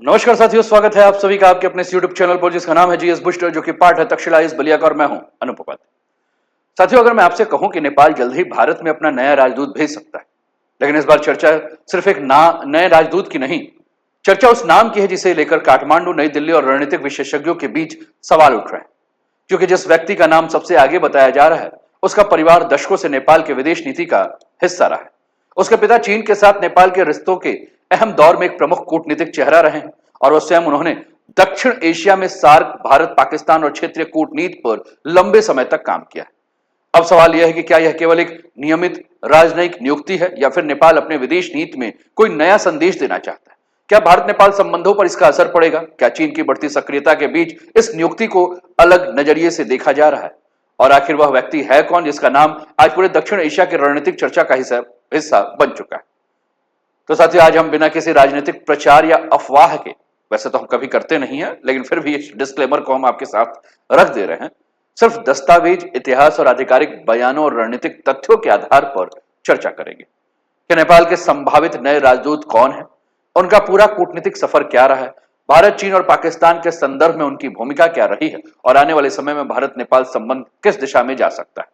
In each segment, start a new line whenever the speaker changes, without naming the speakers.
नमस्कार साथियों, स्वागत है आप सभी का आपके अपने यूट्यूब चैनल पर जिसका नाम है जीएस बुस्टर, जो कि पार्ट है तक्षशिला इस बलिया का, और मैं हूं अनूप उपाध्याय। साथियों, अगर मैं आपसे कहूं कि नेपाल जल्द ही भारत में अपना नया राजदूत भेज सकता है, लेकिन इस बार चर्चा सिर्फ एक नए राजदूत की नहीं, चर्चा उस नाम की है जिसे लेकर काठमांडू, नई दिल्ली और रणनीतिक विशेषज्ञों के बीच सवाल उठ रहे हैं। क्योंकि जिस व्यक्ति का नाम सबसे आगे बताया जा रहा है, उसका परिवार दशकों से नेपाल के विदेश नीति का हिस्सा रहा है। उसके पिता चीन के साथ नेपाल के रिश्तों के अहम दौर में एक प्रमुख कूटनीतिक चेहरा रहे हैं, और उस स्वयं उन्होंने दक्षिण एशिया में सार्क, भारत, पाकिस्तान और क्षेत्रीय कूटनीति पर लंबे समय तक काम किया है। अब सवाल यह है कि क्या यह केवल एक नियमित राजनयिक नियुक्ति है, या फिर नेपाल अपने विदेश नीति में कोई नया संदेश देना चाहता है? क्या भारत नेपाल संबंधों पर इसका असर पड़ेगा? क्या चीन की बढ़ती सक्रियता के बीच इस नियुक्ति को अलग नजरिए से देखा जा रहा है? और आखिर वह व्यक्ति है कौन जिसका नाम आज पूरे दक्षिण एशिया के रणनीतिक चर्चा का हिस्सा बन चुका है? तो साथियों, आज हम बिना किसी राजनीतिक प्रचार या अफवाह के, वैसे तो हम कभी करते नहीं है, लेकिन फिर भी इस डिस्क्लेमर को हम आपके साथ रख दे रहे हैं, सिर्फ दस्तावेज, इतिहास और आधिकारिक बयानों और रणनीतिक तथ्यों के आधार पर चर्चा करेंगे कि नेपाल के संभावित नए राजदूत कौन है, उनका पूरा कूटनीतिक सफर क्या रहा है, भारत, चीन और पाकिस्तान के संदर्भ में उनकी भूमिका क्या रही है, और आने वाले समय में भारत नेपाल संबंध किस दिशा में जा सकता है।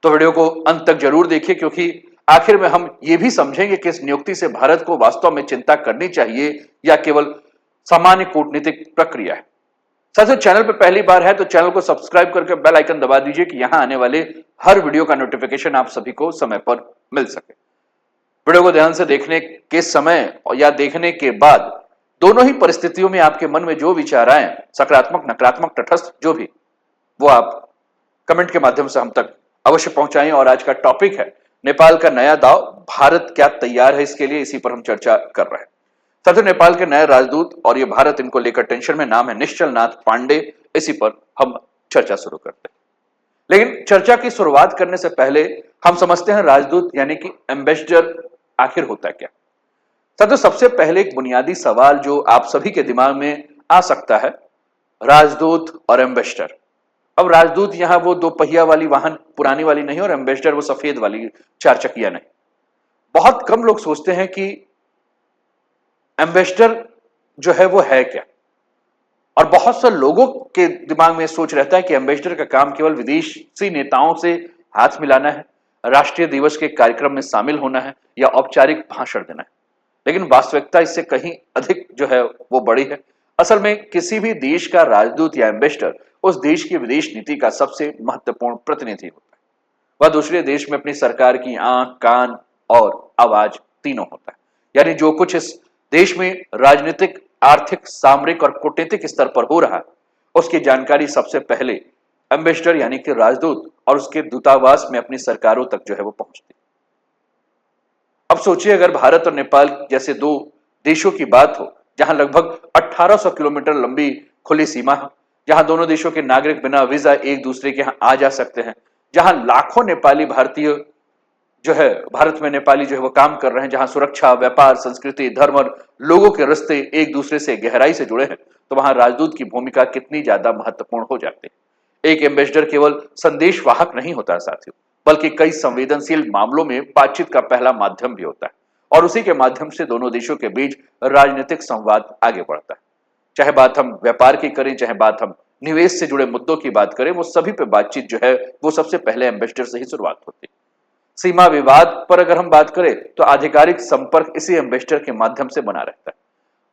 तो वीडियो को अंत तक जरूर देखिए, क्योंकि आखिर में हम ये भी समझेंगे कि इस नियुक्ति से भारत को वास्तव में चिंता करनी चाहिए या केवल सामान्य कूटनीतिक प्रक्रिया है। साथियों, चैनल पर पहली बार है तो चैनल को सब्सक्राइब करके बेल आइकन दबा दीजिए कि यहां आने वाले हर वीडियो का नोटिफिकेशन आप सभी को समय पर मिल सके। वीडियो को ध्यान से देखने के समय और या देखने के बाद, दोनों ही परिस्थितियों में आपके मन में जो विचार आए, सकारात्मक, नकारात्मक, तटस्थ, जो भी, वो आप कमेंट के माध्यम से हम तक अवश्य पहुंचाएं। और आज का टॉपिक है नेपाल का नया दांव, भारत क्या तैयार है इसके लिए, इसी पर हम चर्चा कर रहे हैं। साथियों, नेपाल के नए राजदूत और ये भारत, इनको लेकर टेंशन में, नाम है निश्चल नाथ पांडे। इसी पर हम चर्चा शुरू करते हैं, लेकिन चर्चा की शुरुआत करने से पहले हम समझते हैं राजदूत यानी कि एम्बेसडर आखिर होता है क्या। साथियों, सबसे पहले एक बुनियादी सवाल जो आप सभी के दिमाग में आ सकता है, राजदूत और एम्बेसडर। अब राजदूत यहां वो दो पहिया वाली वाहन पुरानी वाली नहीं, और एम्बेसडर वो सफेद वाली चार चकिया नहीं। बहुत कम लोग सोचते हैं कि एम्बेसडर जो है वो है क्या, और बहुत से लोगों के दिमाग में सोच रहता है कि एम्बेसडर का काम केवल विदेशी नेताओं से हाथ मिलाना है, राष्ट्रीय दिवस के कार्यक्रम में शामिल होना है, या औपचारिक भाषण देना है। लेकिन वास्तविकता इससे कहीं अधिक जो है वो बड़ी है। असल में किसी भी देश का राजदूत या एम्बेसडर उस देश की विदेश नीति का सबसे महत्वपूर्ण प्रतिनिधि होता है। वह दूसरे देश में अपनी सरकार की आंख, कान और आवाज तीनों होता है। यानी जो कुछ इस देश में राजनीतिक, आर्थिक, सामरिक और कूटनीतिक स्तर पर हो रहा है, उसकी जानकारी सबसे पहले एम्बेसडर यानी कि राजदूत और उसके दूतावास में अपनी सरकारों तक जो है वो पहुंचती है। अब सोचिए, अगर भारत और नेपाल जैसे दो देशों की बात हो, जहां लगभग 1800 किलोमीटर लंबी खुली सीमा है, जहां दोनों देशों के नागरिक बिना वीजा एक दूसरे के यहां आ जा सकते हैं, जहां लाखों नेपाली भारतीय जो है, भारत में नेपाली जो है वो काम कर रहे हैं, जहां सुरक्षा, व्यापार, संस्कृति, धर्म और लोगों के रिश्ते एक दूसरे से गहराई से जुड़े हैं, तो वहां राजदूत की भूमिका कितनी ज्यादा महत्वपूर्ण हो जाती है। एक एम्बेसडर केवल संदेश वाहक नहीं होता साथियों, बल्कि कई संवेदनशील मामलों में बातचीत का पहला माध्यम भी होता है, और उसी के माध्यम से दोनों देशों के बीच राजनीतिक संवाद आगे बढ़ता है। चाहे बात हम व्यापार की करें, चाहे बात हम निवेश से जुड़े मुद्दों की बात करें, वो सभी पे बातचीत जो है वो सबसे पहले एम्बेसडर से ही शुरुआत होती है। सीमा विवाद पर अगर हम बात करें तो आधिकारिक संपर्क इसी एम्बेसडर के माध्यम से बना रहता है।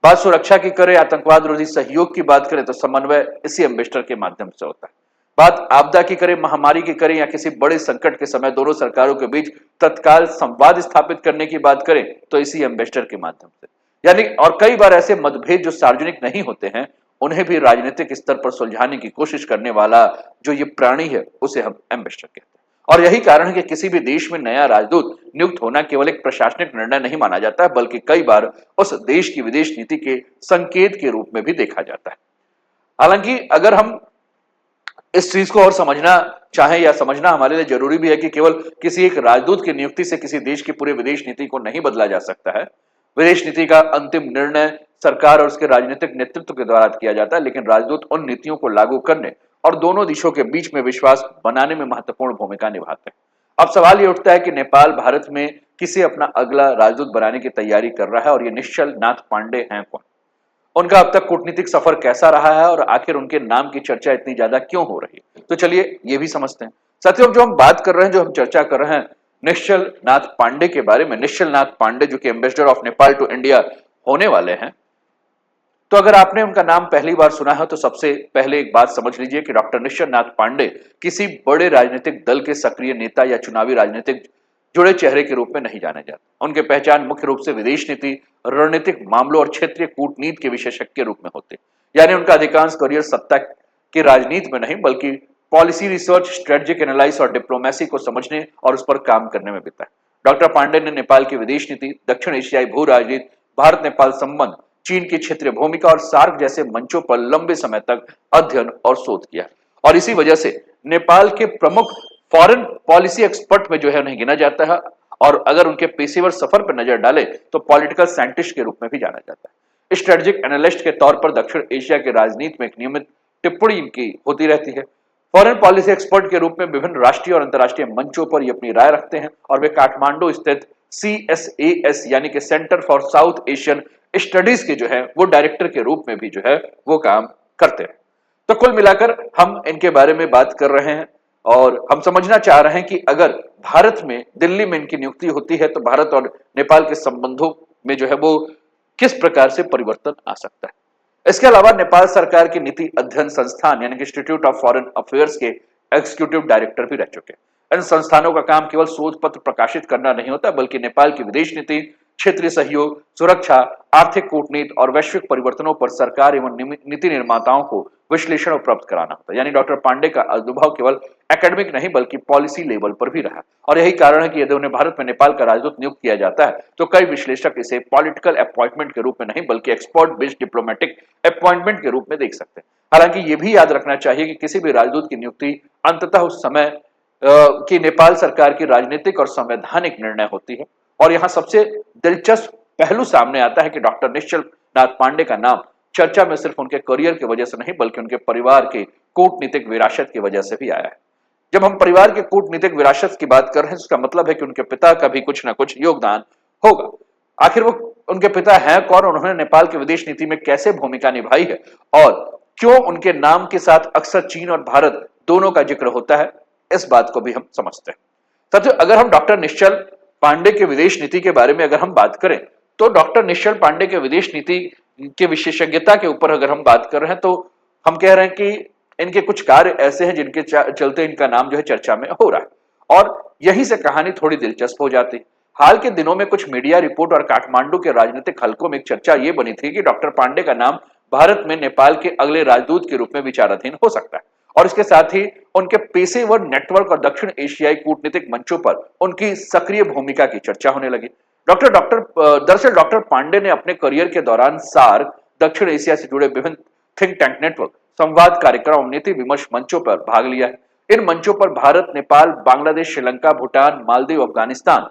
बात सुरक्षा की करें, आतंकवाद विरोधी सहयोग की बात करें, तो समन्वय इसी एम्बेसडर के माध्यम से होता है। बात आपदा की करें, महामारी की करें, या किसी बड़े संकट के समय दोनों सरकारों के बीच तत्काल संवाद स्थापित करने की बात करें, तो इसी एम्बेसडर के माध्यम से। यानी और कई बार ऐसे मतभेद जो सार्वजनिक नहीं होते हैं, उन्हें भी राजनीतिक स्तर पर सुलझाने की कोशिश करने वाला जो ये प्राणी है, उसे हम एम्बेसडर कहते हैं। और यही कारण है कि किसी भी देश में नया राजदूत नियुक्त होना केवल एक प्रशासनिक निर्णय नहीं माना जाता है, बल्कि कई बार उस देश की विदेश नीति के संकेत के रूप में भी देखा जाता है। हालांकि अगर हम इस चीज को और समझना चाहें, या समझना हमारे लिए जरूरी भी है कि केवल किसी एक राजदूत की नियुक्ति से किसी देश की पूरे विदेश नीति को नहीं बदला जा सकता है। विदेश नीति का अंतिम निर्णय सरकार और उसके राजनीतिक नेतृत्व के द्वारा किया जाता है, लेकिन राजदूत उन नीतियों को लागू करने और दोनों देशों के बीच में विश्वास बनाने में महत्वपूर्ण भूमिका निभाते हैं। अब सवाल यह उठता है कि नेपाल भारत में किसे अपना अगला राजदूत बनाने की तैयारी कर रहा है, और ये निश्चल नाथ पांडे हैं कौन? उनका अब तक कूटनीतिक सफर कैसा रहा है और आखिर उनके नाम की चर्चा इतनी ज्यादा क्यों हो रही है, तो चलिए ये भी समझते हैं। साथियों, जो हम बात कर रहे हैं, जो हम चर्चा कर रहे हैं निश्चल नाथ पांडे के बारे में। निश्चल नाथ पांडे जो कि ambassador of Nepal to India होने वाले हैं, तो अगर आपने उनका नाम पहली बार सुना है तो सबसे पहले एक बात समझ लीजिए कि डॉक्टर निश्चल नाथ पांडे किसी बड़े राजनीतिक दल के सक्रिय नेता या चुनावी राजनीतिक जुड़े चेहरे के रूप में नहीं जाने जाते। उनके पहचान मुख्य रूप से विदेश नीति, रणनीतिक मामलों और क्षेत्रीय कूटनीति के विशेषज्ञ के रूप में होते, यानी उनका अधिकांश करियर सत्ता की राजनीति में नहीं बल्कि पॉलिसी रिसर्च, स्ट्रेटेजिक एनालिसिस और डिप्लोमेसी को समझने और उस पर काम करने में बीता है। डॉक्टर पांडे ने नेपाल की विदेश नीति, दक्षिण एशियाई भू राजनीति, भारत नेपाल संबंध, चीन की क्षेत्रीय भूमिका और सार्क जैसे मंचों पर लंबे समय तक अध्ययन और शोध किया और इसी वजह से नेपाल के प्रमुख फॉरेन पॉलिसी एक्सपर्ट में जो है उन्हें गिना जाता है और अगर उनके पेशेवर सफर पर नजर डाले तो पॉलिटिकल साइंटिस्ट के रूप में भी जाना जाता है। स्ट्रेटेजिक एनालिस्ट के तौर पर दक्षिण एशिया के राजनीति में एक नियमित टिप्पणी इनकी होती रहती है। फॉरेन पॉलिसी एक्सपर्ट के रूप में विभिन्न राष्ट्रीय और अंतर्राष्ट्रीय मंचों पर ये अपनी राय रखते हैं और वे काठमांडू स्थित CSAS यानी कि centre for south Asian studies के जो है वो डायरेक्टर के रूप में भी जो है वो काम करते हैं। तो कुल मिलाकर हम इनके बारे में बात कर रहे हैं और हम समझना चाह रहे हैं कि अगर भारत में, दिल्ली में इनकी नियुक्ति होती है तो भारत और नेपाल के संबंधों में जो है वो किस प्रकार से परिवर्तन आ सकता है। इसके अलावा नेपाल सरकार की नीति अध्ययन संस्थान यानी कि इंस्टीट्यूट ऑफ फॉरेन अफेयर्स के एग्जीक्यूटिव डायरेक्टर भी रह चुके हैं। इन संस्थानों का काम केवल शोध पत्र प्रकाशित करना नहीं होता बल्कि नेपाल की विदेश नीति, क्षेत्रीय सहयोग, सुरक्षा, आर्थिक कूटनीति और वैश्विक परिवर्तनों पर सरकार एवं नीति निर्माताओं को विश्लेषण उपलब्ध कराना होता है। यानी डॉक्टर पांडे का अनुभव केवल एकेडमिक नहीं बल्कि पॉलिसी लेवल पर भी रहा और यही कारण है कि यदि उन्हें भारत में नेपाल का राजदूत नियुक्त किया जाता है तो कई विश्लेषक इसे पॉलिटिकल अपॉइंटमेंट के रूप में नहीं बल्कि एक्सपर्ट बेस्ड डिप्लोमेटिक अपॉइंटमेंट के रूप में देख सकते हैं। हालांकि यह भी याद रखना चाहिए कि किसी भी राजदूत की नियुक्ति अंततः उस समय की नेपाल सरकार की राजनीतिक और संवैधानिक निर्णय होती है और यहाँ सबसे दिलचस्प पहलू सामने आता है कि डॉक्टर निश्चल नाथ पांडे का नाम चर्चा में सिर्फ उनके करियर की वजह से नहीं बल्कि उनके परिवार के कूटनीतिक विरासत की वजह से भी आया है। जब हम परिवार के कूटनीतिक विरासत की बात कर रहे हैं इसका मतलब है कि उनके पिता का भी कुछ ना कुछ योगदान होगा। आखिर वो उनके पिता हैं कौन, उन्होंने नेपाल की विदेश नीति में कैसे भूमिका निभाई है और क्यों उनके नाम के साथ अक्सर चीन और भारत दोनों का जिक्र होता है, इस बात को भी हम समझते हैं। साथियों, अगर हम डॉक्टर निश्चल पांडे के विदेश नीति के बारे में अगर हम बात करें तो डॉक्टर निश्चल पांडे के विदेश नीति के विशेषज्ञता के ऊपर अगर हम बात कर रहे हैं तो हम कह रहे हैं कि इनके कुछ कार्य ऐसे हैं जिनके चलते इनका नाम जो है चर्चा में हो रहा है और यहीं से कहानी थोड़ी दिलचस्प हो जाती है। हाल के दिनों में कुछ मीडिया रिपोर्ट और काठमांडू के राजनीतिक हलकों में एक चर्चा ये बनी थी कि डॉक्टर पांडे का नाम भारत में नेपाल के अगले राजदूत के रूप में विचाराधीन हो सकता है और इसके साथ ही उनके पेशेवर नेटवर्क और दक्षिण एशियाई कूटनीतिक मंचों पर उनकी सक्रिय भूमिका की चर्चा होने लगी। दरअसल डॉक्टर पांडे ने अपने करियर के दौरान सार्क, दक्षिण एशिया से जुड़े विभिन्न थिंक टैंक नेटवर्क, संवाद कार्यक्रम, नीति विमर्श मंचों पर भाग लिया है। इन मंचों पर भारत, नेपाल, बांग्लादेश, श्रीलंका, भूटान, मालदीव, अफगानिस्तान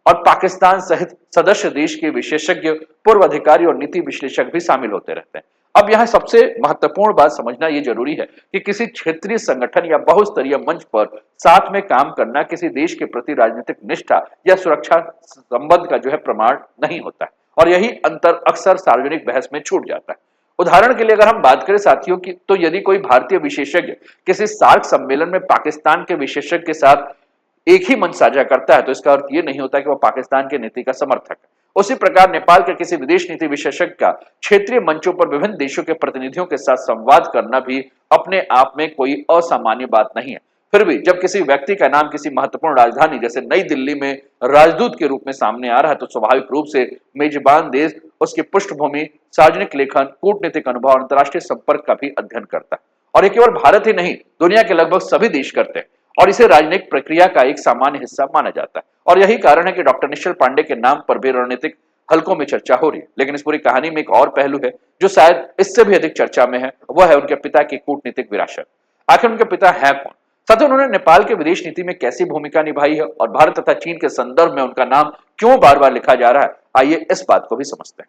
और पाकिस्तान सहित सदस्य देश के विशेषज्ञ, पूर्व अधिकारी और नीति विश्लेषक भी शामिल होते रहते हैं। अब यहाँ सबसे महत्वपूर्ण बात समझना यह जरूरी है कि किसी क्षेत्रीय संगठन या बहुस्तरीय मंच पर साथ में काम करना किसी देश के प्रति राजनीतिक निष्ठा या सुरक्षा संबंध का जो है प्रमाण नहीं होता है और यही अंतर अक्सर सार्वजनिक बहस में छूट जाता है। उदाहरण के लिए अगर हम बात करें साथियों की, तो यदि कोई भारतीय विशेषज्ञ किसी सार्क सम्मेलन में पाकिस्तान के विशेषज्ञ के साथ एक ही मंच साझा करता है तो इसका अर्थ यह नहीं होता कि वह पाकिस्तान की नीति का समर्थक है। उसी प्रकार नेपाल के किसी विदेश नीति विशेषज्ञ का क्षेत्रीय मंचों पर विभिन्न देशों के प्रतिनिधियों के साथ संवाद करना भी अपने आप में कोई असामान्य बात नहीं है। फिर भी जब किसी व्यक्ति का नाम किसी महत्वपूर्ण राजधानी जैसे नई दिल्ली में राजदूत के रूप में सामने आ रहा है तो स्वाभाविक रूप से मेजबान देश उसकी पृष्ठभूमि, सार्वजनिक लेखन, कूटनीतिक अनुभव और अंतर्राष्ट्रीय संपर्क का भी अध्ययन करता है और ये केवल भारत ही नहीं, दुनिया के लगभग सभी देश करते हैं और इसे राजनीतिक प्रक्रिया का एक सामान्य हिस्सा माना जाता है और यही कारण है कि डॉक्टर निश्चल पांडे के नाम पर भी रणनीतिक हलकों में चर्चा हो रही है। लेकिन इस पूरी कहानी में एक और पहलू है जो शायद इससे भी अधिक चर्चा में है, वह है उनके पिता की कूटनीतिक विरासत। आखिर उनके पिता हैं कौन, साथ ही उन्होंने नेपाल के विदेश नीति में कैसी भूमिका निभाई है और भारत तथा चीन के संदर्भ में उनका नाम क्यों बार बार लिखा जा रहा है, आइए इस बात को भी समझते हैं।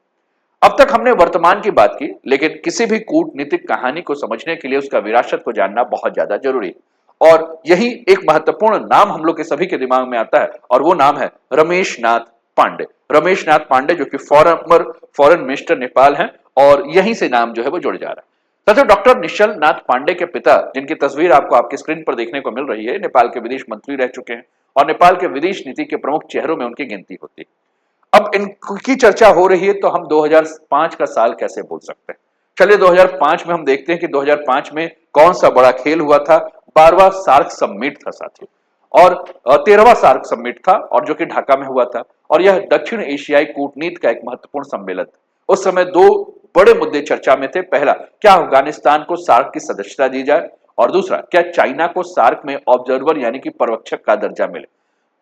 अब तक हमने वर्तमान की बात की, लेकिन किसी भी कूटनीतिक कहानी को समझने के लिए उसका विरासत को जानना बहुत ज्यादा जरूरी है और यही एक महत्वपूर्ण नाम हम लोग के सभी के दिमाग में आता है और वो नाम है रमेश नाथ पांडे। रमेश नाथ पांडे जो कि फॉरेन मिनिस्टर नेपाल हैं और यहीं से नाम जो है वो जुड़ जा रहा है। साथियों, डॉक्टर निश्चल नाथ पांडे के पिता, जिनकी तस्वीर आपको आपकी स्क्रीन पर देखने को मिल रही है, नेपाल के विदेश मंत्री रह चुके हैं और नेपाल के विदेश नीति के प्रमुख चेहरों में उनकी गिनती होती है। अब इनकी चर्चा हो रही है तो हम 2005 का साल कैसे भूल सकते हैं। चलिए 2005 में हम देखते हैं कि 2005 में कौन सा बड़ा खेल हुआ था। 12वां सार्क समिट था साथियों, और 13वां सार्क समिट था, और जो कि ढाका में हुआ था, और यह दक्षिण एशियाई कूटनीति का एक महत्वपूर्ण सम्मेलन था। उस समय दो बड़े मुद्दे चर्चा में थे। पहला, क्या अफगानिस्तान को सार्क की सदस्यता दी जाए, और दूसरा, क्या चाइना को सार्क में ऑब्जर्वर यानी कि पर्यवेक्षक का दर्जा मिले।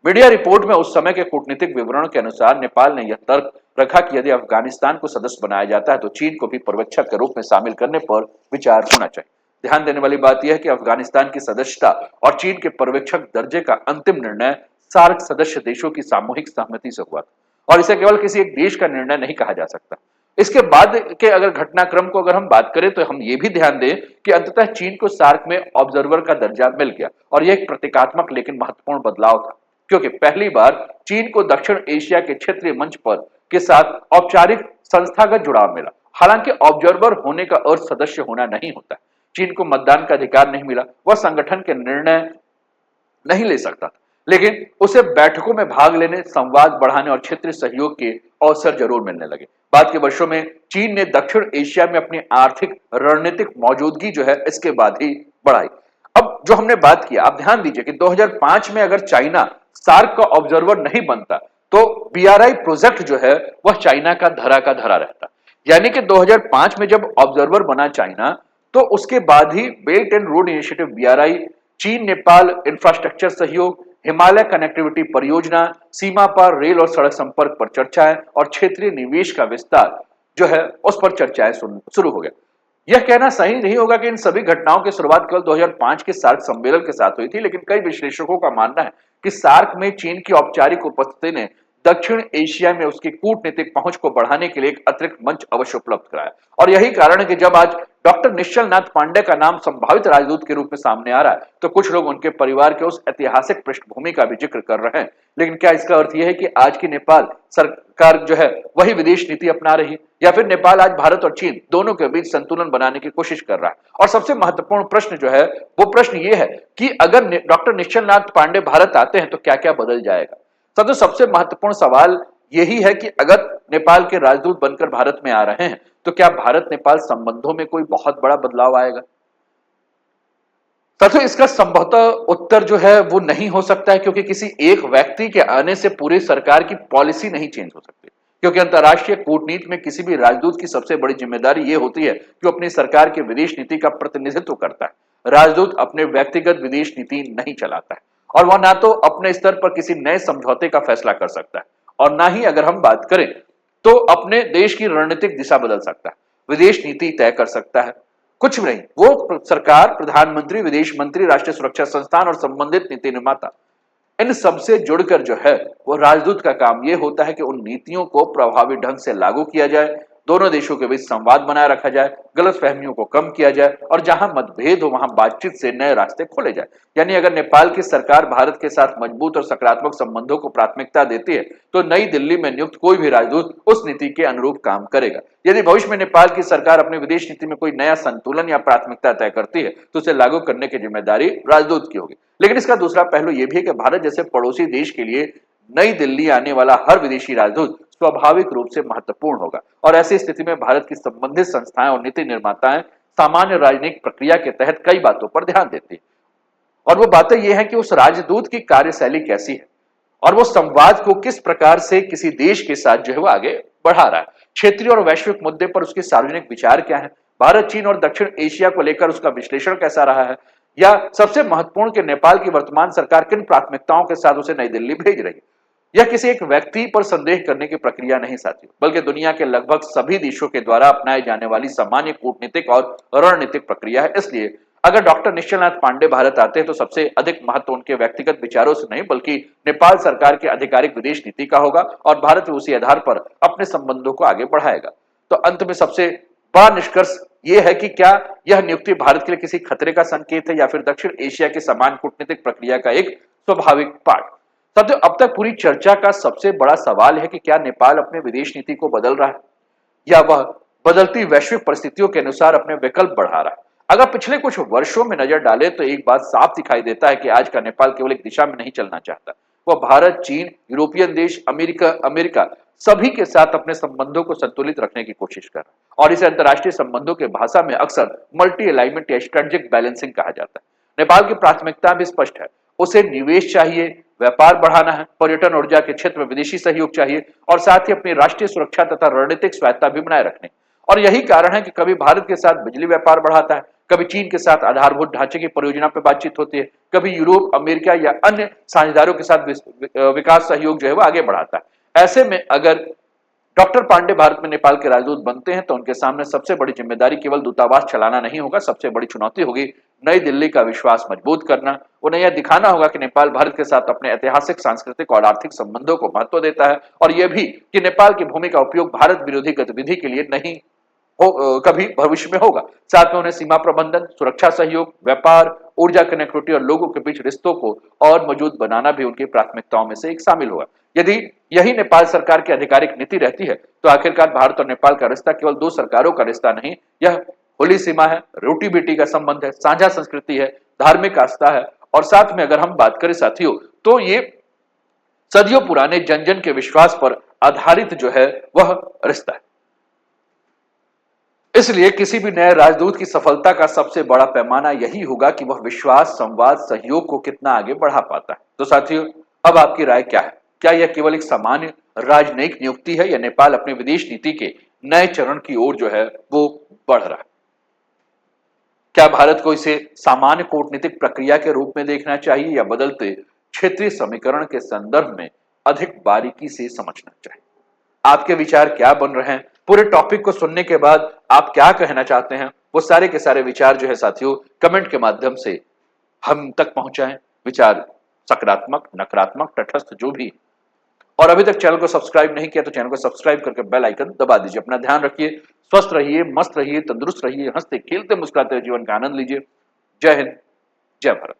मीडिया रिपोर्ट में उस समय के कूटनीतिक विवरण के अनुसार नेपाल ने यह तर्क रखा कि यदि अफगानिस्तान को सदस्य बनाया जाता है तो चीन को भी पर्यवेक्षक के रूप में शामिल करने पर विचार होना चाहिए। ध्यान देने वाली बात यह है कि अफगानिस्तान की सदस्यता और चीन के पर्यवेक्षक दर्जे का अंतिम निर्णय सार्क सदस्य देशों की सामूहिक सहमति से हुआ था, और इसे केवल किसी एक देश का निर्णय नहीं कहा जा सकता। इसके बाद के अगर घटनाक्रम को अगर हम बात करें तो हम ये भी ध्यान दें कि अंततः चीन को सार्क में ऑब्जर्वर का दर्जा मिल गया, और यह एक प्रतीकात्मक लेकिन महत्वपूर्ण बदलाव था, क्योंकि पहली बार चीन को दक्षिण एशिया के क्षेत्रीय मंच पर के साथ औपचारिक संस्थागत जुड़ाव मिला। हालांकि ऑब्जर्वर होने का अर्थ सदस्य होना नहीं होता। चीन को मतदान का अधिकार नहीं मिला, वह संगठन के निर्णय नहीं ले सकता था, लेकिन उसे बैठकों में भाग लेने, संवाद बढ़ाने और क्षेत्रीय सहयोग के अवसर जरूर मिलने लगे। बाद के वर्षों में चीन ने दक्षिण एशिया में अपनी आर्थिक रणनीतिक मौजूदगी जो है इसके बाद ही बढ़ाई। अब जो हमने बात किया, आप ध्यान दीजिए कि 2005 में अगर चाइना सार्क का ऑब्जर्वर नहीं बनता तो बीआरआई प्रोजेक्ट जो है वह चाइना का धरा रहता। यानी कि 2005 में जब ऑब्जर्वर बना चाइना, तो उसके बाद ही belt and road initiative BRI, चीन नेपाल इंफ्रास्ट्रक्चर सहयोग, हिमालय कनेक्टिविटी परियोजना, सीमा पार रेल और सड़क संपर्क पर चर्चाएं और क्षेत्रीय निवेश का विस्तार जो है उस पर चर्चाएं शुरू हो गया। यह कहना सही नहीं होगा कि इन सभी घटनाओं की शुरुआत केवल 2005 के सार्क सम्मेलन के साथ हुई थी, लेकिन कई विश्लेषकों का मानना है कि सार्क में चीन की औपचारिक उपस्थिति ने दक्षिण एशिया में उसकी कूटनीतिक पहुंच को बढ़ाने के लिए एक अतिरिक्त मंच अवश्य उपलब्ध कराया। और यही कारण है कि जब आज डॉक्टर निश्चल नाथ पांडे का नाम संभावित राजदूत के रूप में सामने आ रहा है, तो कुछ लोग उनके परिवार के उस ऐतिहासिक पृष्ठभूमि का भी जिक्र कर रहे हैं। लेकिन क्या इसका अर्थ यह है कि आज की नेपाल सरकार जो है वही विदेश नीति अपना रही है, या फिर नेपाल आज भारत और चीन दोनों के बीच संतुलन बनाने की कोशिश कर रहा है? और सबसे महत्वपूर्ण प्रश्न जो है वो प्रश्न ये है कि अगर डॉक्टर निश्चल नाथ पांडे भारत आते हैं तो क्या क्या बदल जाएगा। सबसे महत्वपूर्ण सवाल यही है कि अगर नेपाल के राजदूत बनकर भारत में आ रहे हैं तो क्या भारत नेपाल संबंधों में कोई बहुत बड़ा बदलाव आएगा। साथियों, इसका संभवतः उत्तर जो है वो नहीं हो सकता है, क्योंकि किसी एक व्यक्ति के आने से पूरी सरकार की पॉलिसी नहीं चेंज हो सकती। क्योंकि अंतर्राष्ट्रीय कूटनीति में किसी भी राजदूत की सबसे बड़ी जिम्मेदारी यह होती है कि अपनी सरकार की विदेश नीति का प्रतिनिधित्व करता है। राजदूत अपने व्यक्तिगत विदेश नीति नहीं चलाता है, और वह ना तो अपने स्तर पर किसी नए समझौते का फैसला कर सकता है, और ना ही अगर हम बात करें तो अपने देश की रणनीतिक दिशा बदल सकता है, विदेश नीति तय कर सकता है। कुछ भी नहीं। वो सरकार, प्रधानमंत्री, विदेश मंत्री, राष्ट्रीय सुरक्षा संस्थान और संबंधित नीति निर्माता, इन सबसे जुड़कर जो है वो राजदूत का काम ये होता है कि उन नीतियों को प्रभावी ढंग से लागू किया जाए, दोनों देशों के बीच संवाद बनाए रखा जाए, गलतफहमियों को कम किया जाए, और जहां मतभेद हो वहां बातचीत से नए रास्ते खोले जाए। यानी अगर नेपाल की सरकार भारत के साथ मजबूत और सकारात्मक संबंधों को प्राथमिकता देती है तो नई दिल्ली में नियुक्त कोई भी राजदूत उस नीति के अनुरूप काम करेगा। यदि भविष्य में नेपाल की सरकार अपनी विदेश नीति में कोई नया संतुलन या प्राथमिकता तय करती है तो उसे लागू करने की जिम्मेदारी राजदूत की होगी। लेकिन इसका दूसरा पहलू यह भी है कि भारत जैसे पड़ोसी देश के लिए नई दिल्ली आने वाला हर विदेशी राजदूत स्वाभाविक रूप से महत्वपूर्ण होगा, और ऐसी स्थिति में भारत की संबंधित संस्थाएं और नीति निर्माताएं सामान्य राजनीतिक प्रक्रिया के तहत कई बातों पर ध्यान देती है। और वो बातें ये हैं कि उस राजदूत की कार्यशैली कैसी है, और वो संवाद को किस प्रकार से किसी देश के साथ जो है वो आगे बढ़ा रहा है, क्षेत्रीय और वैश्विक मुद्दे पर उसके सार्वजनिक विचार क्या है, भारत, चीन और दक्षिण एशिया को लेकर उसका विश्लेषण कैसा रहा है, या सबसे महत्वपूर्ण कि नेपाल की वर्तमान सरकार किन प्राथमिकताओं के साथ उसे नई दिल्ली भेज रही है। यह किसी एक व्यक्ति पर संदेह करने की प्रक्रिया नहीं साथियों, बल्कि दुनिया के लगभग सभी देशों के द्वारा अपनाए जाने वाली सामान्य कूटनीतिक और रणनीतिक प्रक्रिया है। इसलिए अगर डॉक्टर निश्चल नाथ पांडे भारत आते हैं तो सबसे अधिक महत्व उनके व्यक्तिगत विचारों से नहीं बल्कि नेपाल सरकार की आधिकारिक विदेश नीति का होगा, और भारत उसी आधार पर अपने संबंधों को आगे बढ़ाएगा। तो अंत में सबसे बड़ा निष्कर्ष यह है कि क्या यह नियुक्ति भारत के लिए किसी खतरे का संकेत है, या फिर दक्षिण एशिया की समान कूटनीतिक प्रक्रिया का एक स्वाभाविक पार्ट। साथियों, अब तक पूरी चर्चा का सबसे बड़ा सवाल है कि क्या नेपाल अपने विदेश नीति को बदल रहा है, या वह बदलती वैश्विक परिस्थितियों के अनुसार अपने विकल्प बढ़ा रहा है। अगर पिछले कुछ वर्षों में नजर डाले तो एक बात साफ दिखाई देता है कि आज का नेपाल केवल एक दिशा में नहीं चलना चाहता। वह भारत, चीन, यूरोपियन देश, अमेरिका अमेरिका सभी के साथ अपने संबंधों को संतुलित रखने की कोशिश कर रहा है, और इसे अंतर्राष्ट्रीय संबंधों के भाषा में अक्सर मल्टी अलाइनमेंट या स्ट्रेटेजिक बैलेंसिंग कहा जाता है। नेपाल की प्राथमिकता भी स्पष्ट है। उसे निवेश चाहिए, व्यापार बढ़ाना है, पर्यटन, ऊर्जा के क्षेत्र में विदेशी सहयोग चाहिए, और साथ ही अपनी राष्ट्रीय सुरक्षा तथा रणनीतिक स्वायत्ता भी बनाए रखने। और यही कारण है कि कभी भारत के साथ बिजली व्यापार बढ़ाता है, कभी चीन के साथ आधारभूत ढांचे की परियोजना पर बातचीत होती है, कभी यूरोप, अमेरिका या अन्य साझेदारों के साथ विकास सहयोग जो है वो आगे बढ़ाता है। ऐसे में अगर डॉक्टर पांडे भारत में नेपाल के राजदूत बनते हैं तो उनके सामने सबसे बड़ी जिम्मेदारी केवल दूतावास चलाना नहीं होगा, सबसे बड़ी चुनौती होगी नई दिल्ली का विश्वास मजबूत करना। उन्हें यह दिखाना होगा कि नेपाल भारत के साथ अपने ऐतिहासिक, सांस्कृतिक और आर्थिक संबंधों को महत्व देता है, और यह भी कि नेपाल की भूमि का उपयोग भारत विरोधी गतिविधि के लिए नहीं कभी भविष्य में होगा। साथ में उन्हें सीमा प्रबंधन, सुरक्षा सहयोग, व्यापार, ऊर्जा कनेक्टिविटी और लोगों के बीच रिश्तों को और मजबूत बनाना भी उनकी प्राथमिकताओं में से एक शामिल होगा। यदि यही नेपाल सरकार की आधिकारिक नीति रहती है तो आखिरकार भारत और नेपाल का रिश्ता केवल दो सरकारों का रिश्ता नहीं, यह खुली सीमा है, रोटी बेटी का संबंध है, साझा संस्कृति है, धार्मिक आस्था है, और साथ में अगर हम बात करें साथियों तो ये सदियों पुराने जन जन के विश्वास पर आधारित जो है वह रिश्ता है। इसलिए किसी भी नए राजदूत की सफलता का सबसे बड़ा पैमाना यही होगा कि वह विश्वास, संवाद, सहयोग को कितना आगे बढ़ा पाता है। तो साथियों, अब आपकी राय क्या है? क्या यह केवल एक सामान्य राजनयिक नियुक्ति है या नेपाल अपनी विदेश नीति के नए चरण की ओर जो है वो बढ़ रहा है? क्या भारत को इसे सामान्य कूटनीतिक प्रक्रिया के रूप में देखना चाहिए या बदलते क्षेत्रीय समीकरण के संदर्भ में अधिक बारीकी से समझना चाहिए? आपके विचार क्या बन रहे हैं? पूरे टॉपिक को सुनने के बाद आप क्या कहना चाहते हैं? वो सारे के सारे विचार जो है साथियों कमेंट के माध्यम से हम तक पहुंचाएं। विचार सकारात्मक, नकारात्मक, तटस्थ जो भी। और अभी तक चैनल को सब्सक्राइब नहीं किया तो चैनल को सब्सक्राइब करके बेल आइकन दबा दीजिए। अपना ध्यान रखिए, स्वस्थ रहिए, मस्त रहिए, तंदुरुस्त रहिए, हंसते खेलते मुस्कुराते जीवन का आनंद लीजिए। जय हिंद, जय भारत।